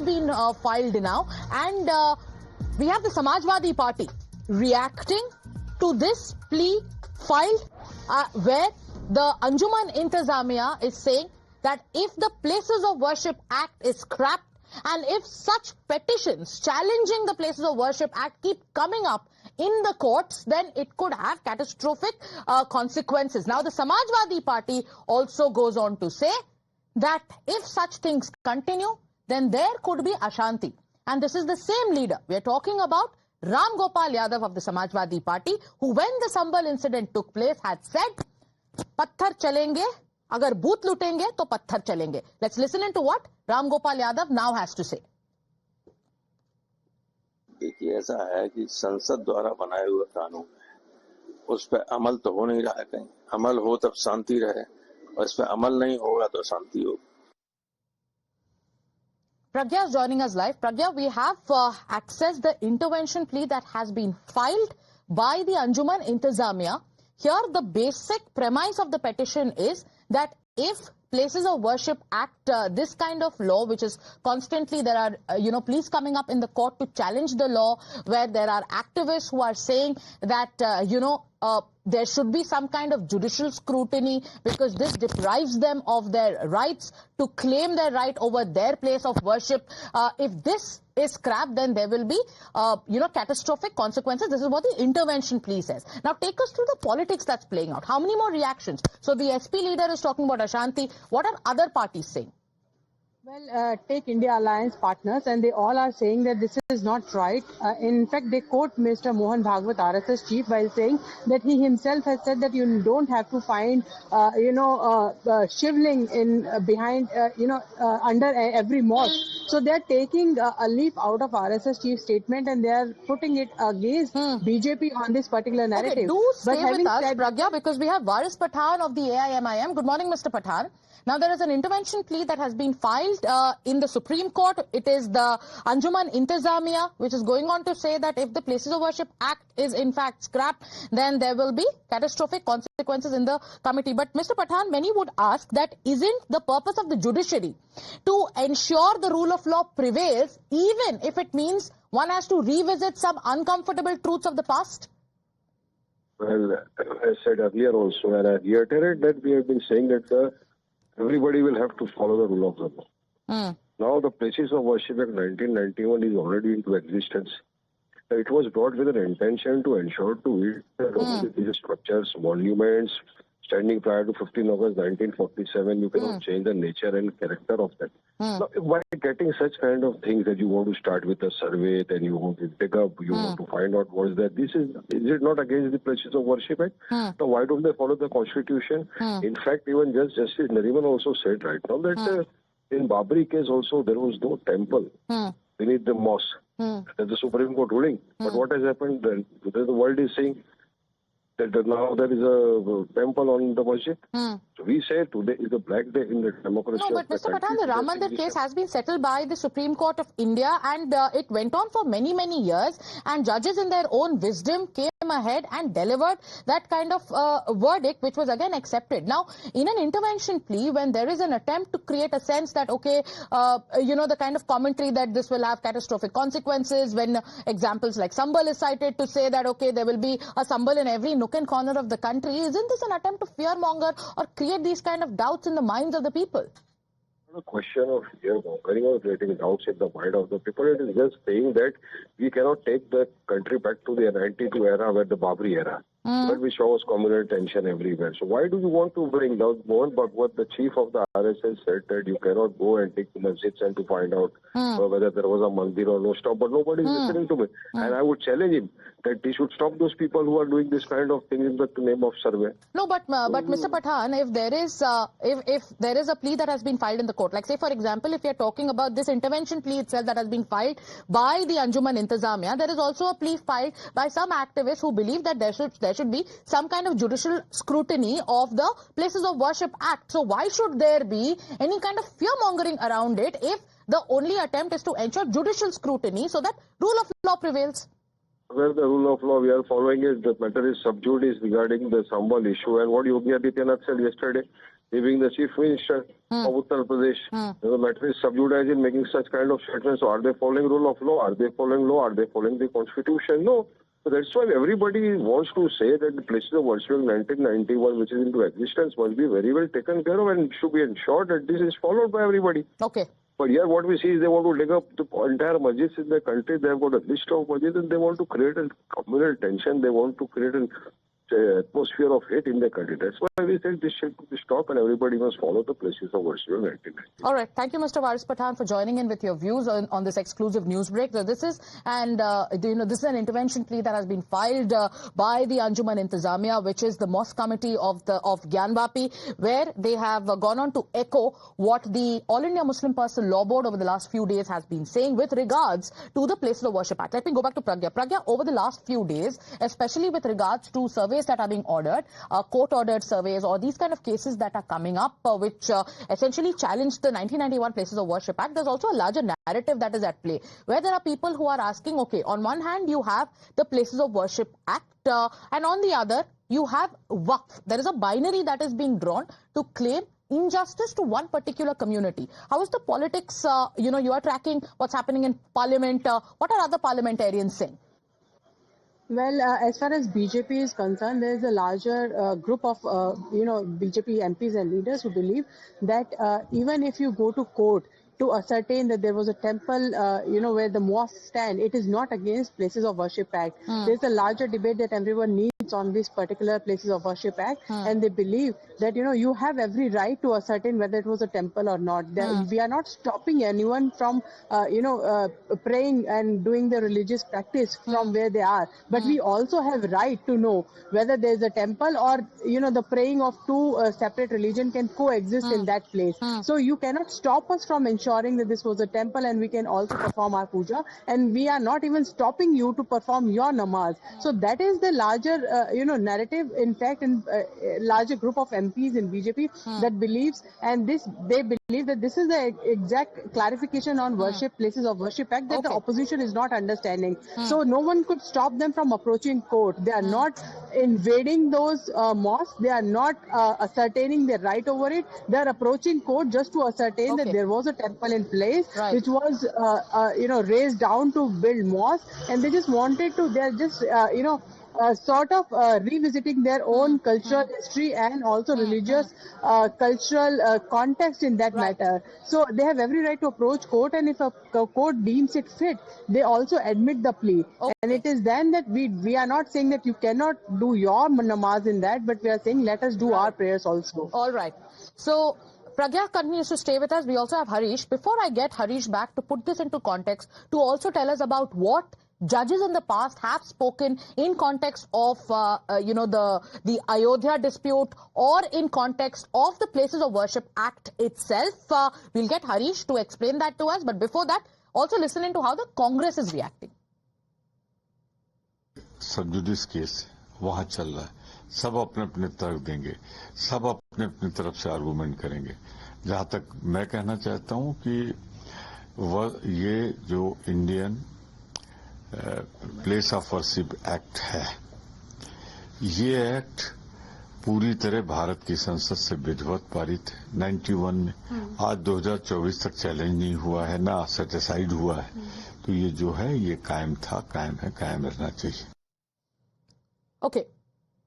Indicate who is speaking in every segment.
Speaker 1: been filed now, and we have the Samajwadi Party reacting to this plea filed where the Anjuman Intizamiya is saying that if the Places of Worship Act is scrapped and if such petitions challenging the Places of Worship Act keep coming up in the courts, then it could have catastrophic consequences. Now, the Samajwadi Party also goes on to say that if such things continue, then there could be Ashanti. And this is the same leader. We are talking about Ram Gopal Yadav of the Samajwadi Party, who, when the Sambal incident took place, had said, "Patthar chalenge, agar booth lutenge, to patthar chalenge." Let's listen into what Ram Gopal Yadav now has to say.
Speaker 2: देखिए, ऐसा है कि संसद द्वारा बनाए हुए कानून है, उस पर अमल तो हो नहीं रहा है। कहीं अमल हो तब शांति रहे, और इस पर अमल नहीं होगा तो शांति होगी।
Speaker 1: Pragya is joining us live. Pragya, we have accessed the intervention plea that has been filed by the Anjuman Intizamiya. Here, the basic premise of the petition is that if Places of Worship Act, this kind of law, which is constantly, there are, pleas coming up in the court to challenge the law, where there are activists who are saying that, there should be some kind of judicial scrutiny because this deprives them of their rights to claim their right over their place of worship. If this is scrapped, then there will be, catastrophic consequences. This is what the intervention plea says. Now, take us through the politics that's playing out. How many more reactions? So, the SP leader is talking about Ashanti. What are other parties saying?
Speaker 3: Well, take India Alliance partners, and they all are saying that this is not right. In fact, they quote Mr. Mohan Bhagwat, RSS chief, while saying that he himself has said that you don't have to find, shivling in behind, under every mosque. So they are taking a leaf out of RSS chief's statement, and they are putting it against BJP on this particular narrative.
Speaker 1: Okay, do stay with us, Pragya, because we have Waris Pathan of the AIMIM. Good morning, Mr. Pathan. Now, there is an intervention plea that has been filed in the Supreme Court. It is the Anjuman Intizamiya, which is going on to say that if the Places of Worship Act is in fact scrapped, then there will be catastrophic consequences in the committee. But Mr. Pathan, many would ask that isn't the purpose of the judiciary to ensure the rule of law prevails, even if it means one has to revisit some uncomfortable truths of the past?
Speaker 4: Well, as I said earlier also, and I reiterate that we have been saying that everybody will have to follow the rule of the law. Now, the Places of Worship Act 1991 is already into existence. It was brought with an intention to ensure to it that religious structures, monuments, standing prior to 15 August 1947, you cannot change the nature and character of that. Now, by getting such kind of things that you want to start with a survey, then you want to dig up, you want to find out what is that. Is it not against the Places of Worship Act? So why don't they follow the Constitution? In fact, even Justice Nariman also said right now that in Babri case also there was no temple beneath the mosque. That's the Supreme Court ruling. But what has happened then? The world is saying that now there is a temple on the masjid. So we say today is a black day in the democracy.
Speaker 1: No, but Mr. Pathan, the Ram Mandir case has been settled by the Supreme Court of India, and it went on for many, many years, and judges in their own wisdom came ahead and delivered that kind of verdict, which was again accepted. Now, in an intervention plea, when there is an attempt to create a sense that, okay, the kind of commentary that this will have catastrophic consequences, when examples like Sambal is cited to say that, okay, there will be a Sambal in every nook and corner of the country, isn't this an attempt to fearmonger or create these kind of doubts in the minds of the people?
Speaker 4: It's not a question of fearmongering or creating doubts in the mind of the people. It is just saying that we cannot take the country back to the 92 era, where the Babri era, where we shows communal tension everywhere. So why do you want to bring down Mohan Bhagwat, the chief of the RSS, said that you cannot go and take the masjids and to find out whether there was a mandir or no stop, but nobody is listening to me. And I would challenge him that he should stop those people who are doing this kind of thing in the name of survey.
Speaker 1: No, but Mr. Pathan, if there is if there is a plea that has been filed in the court, like say for example, if you are talking about this intervention plea itself that has been filed by the Anjuman Intizamiya, there is also a plea filed by some activists who believe that there should be some kind of judicial scrutiny of the Places of Worship Act. So why should there be any kind of fear-mongering around it if the only attempt is to ensure judicial scrutiny so that rule of law prevails?
Speaker 4: Well, the rule of law we are following is the matter is sub judice regarding the Sambal issue, and what Yogi Adityanath said yesterday, he being the chief minister of Uttar Pradesh. The matter is sub judice in making such kind of statements. So are they following rule of law? Are they following law? Are they following the constitution? No. So that's why everybody wants to say that the places of worship in 1991, which is into existence, must be very well taken care of and should be ensured that this is followed by everybody.
Speaker 1: Okay.
Speaker 4: But here what we see is they want to dig up the entire masjids in the country. They have got a list of masjids and they want to create a communal tension. They want to create an atmosphere of hate in the country. That's why we said this should stop and everybody must follow the places of worship in 1990.
Speaker 1: All right. Thank you, Mr. Waris Pathan, for joining in with your views on this exclusive news break. So this is this is an intervention plea that has been filed by the Anjuman Intizamiya, which is the mosque committee of Gyanvapi, where they have gone on to echo what the All India Muslim Personal Law Board over the last few days has been saying with regards to the Places of Worship Act. Let me go back to Pragya. Pragya, over the last few days, especially with regards to surveys that are being ordered, court-ordered surveys or these kind of cases that are coming up, which essentially challenge the 1991 Places of Worship Act, there's also a larger narrative that is at play, where there are people who are asking, okay, on one hand, you have the Places of Worship Act, and on the other, you have Waqf. There is a binary that is being drawn to claim injustice to one particular community. How is the politics, you are tracking what's happening in Parliament. What are other parliamentarians saying?
Speaker 3: Well, as far as BJP is concerned, there is a larger group of, BJP MPs and leaders who believe that even if you go to court to ascertain that there was a temple, where the mosque stand, it is not against Places of Worship Act. There's a larger debate that everyone needs on this particular Places of Worship Act, and they believe that, you have every right to ascertain whether it was a temple or not. We are not stopping anyone from, praying and doing the religious practice from where they are. But we also have right to know whether there is a temple or, the praying of two separate religion can coexist in that place. So you cannot stop us from ensuring that this was a temple and we can also perform our puja. And we are not even stopping you to perform your namaz. So that is the larger, narrative. In fact, in a larger group of MPs in BJP that believes, and they believe that this is the exact clarification on worship, Places of Worship Act that the opposition is not understanding. So no one could stop them from approaching court. They are not invading those mosques. They are not ascertaining their right over it. They are approaching court just to ascertain that there was a temple in place which was, raised down to build mosque, and they just wanted to. They are just, revisiting their own cultural history and also religious cultural context in that matter. So they have every right to approach court, and if a court deems it fit, they also admit the plea. And it is then that we are not saying that you cannot do your namaz in that, but we are saying let us do our prayers also.
Speaker 1: All right. So Pragya continues to stay with us. We also have Harish. Before I get Harish back to put this into context, to also tell us about what judges in the past have spoken in context of, the Ayodhya dispute or in context of the Places of Worship Act itself. We'll get Harish to explain that to us. But before that, also listen into how the Congress is reacting.
Speaker 5: Sub judice case वहां चल रहा है, सब अपने अपने तर्क देंगे, सब अपने अपनी तरफ से आर्गुमेंट करेंगे। जहां तक मैं कहना चाहता हूं कि ये जो Indian place of worship act है, ये एक्ट पूरी तरह भारत की संसद से विधिवत पारित है 91 में। आज 2024 तक चैलेंज नहीं हुआ है, ना सेटिसाइड हुआ है। तो ये जो है ये कायम था, कायम है, कायम रहना चाहिए।
Speaker 1: Okay.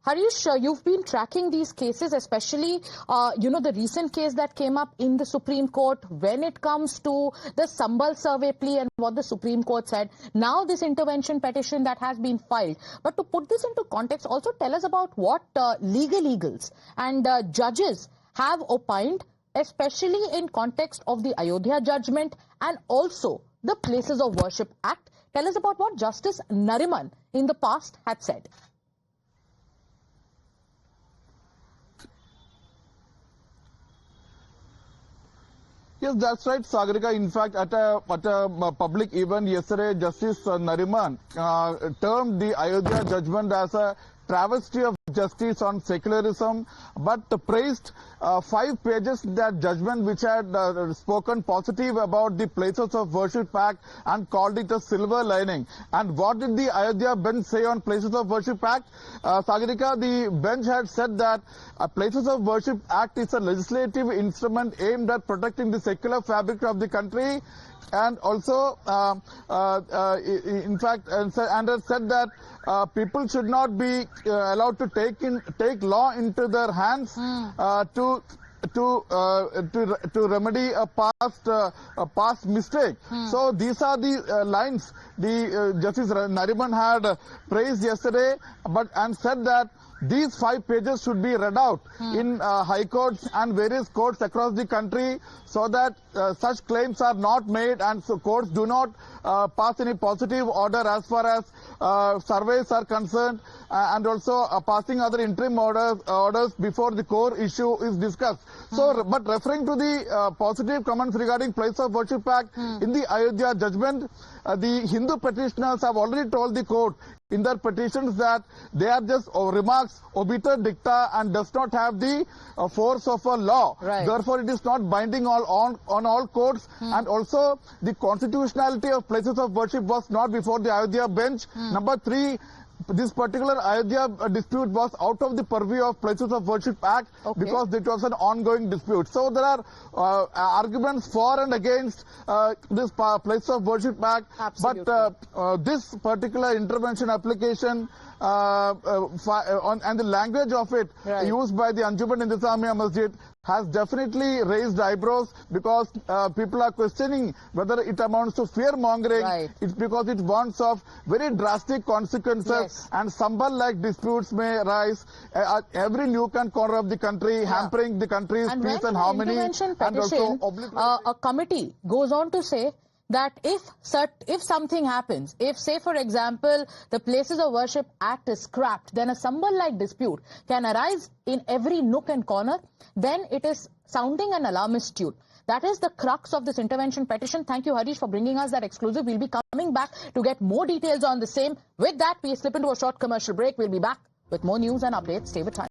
Speaker 1: Harish, you've been tracking these cases, especially, the recent case that came up in the Supreme Court when it comes to the Sambal survey plea and what the Supreme Court said. Now this intervention petition that has been filed. But to put this into context, also tell us about what legal eagles and judges have opined, especially in context of the Ayodhya judgment and also the Places of Worship Act. Tell us about what Justice Nariman in the past had said.
Speaker 6: Yes, that's right, Sagarika. In fact, at a public event yesterday, Justice Nariman termed the Ayodhya judgment as a travesty of justice on secularism, but praised 5 pages that judgment which had spoken positive about the Places of Worship Act and called it a silver lining. And what did the Ayodhya bench say on Places of Worship Act? Sagarika, the bench had said that Places of Worship Act is a legislative instrument aimed at protecting the secular fabric of the country, and also, in fact, and has said that people should not be allowed to take law into their hands to remedy a past mistake. So these are the lines the Justice Nariman had praised yesterday, and said that these 5 pages should be read out in high courts and various courts across the country, so that such claims are not made, and so courts do not pass any positive order as far as surveys are concerned, and also passing other interim orders before the core issue is discussed. So, but referring to the positive comments regarding Place of Worship Act in the Ayodhya judgment, the Hindu petitioners have already told the court in their petitions that they are just remarks, obiter dicta, and does not have the force of a law.
Speaker 1: Right.
Speaker 6: Therefore, it is not binding on all courts. And also, the constitutionality of Places of Worship was not before the Ayodhya bench. Number 3, this particular Ayodhya dispute was out of the purview of Places of Worship Act, because it was an ongoing dispute. So there are arguments for and against this Places of Worship Act.
Speaker 1: Absolutely.
Speaker 6: But this particular intervention application and the language of it used by the Anjuman Intizamiya Masjid has definitely raised eyebrows, because people are questioning whether it amounts to fear-mongering. It's because it warns of very drastic consequences, and Sambal-like disputes may arise at every nook and corner of the country, hampering the country's peace and harmony.
Speaker 1: And also, a committee goes on to say that if something happens, if, say, for example, the Places of Worship Act is scrapped, then a Sambal-like dispute can arise in every nook and corner, then it is sounding an alarmist tune. That is the crux of this intervention petition. Thank you, Harish, for bringing us that exclusive. We'll be coming back to get more details on the same. With that, we slip into a short commercial break. We'll be back with more news and updates. Stay with time.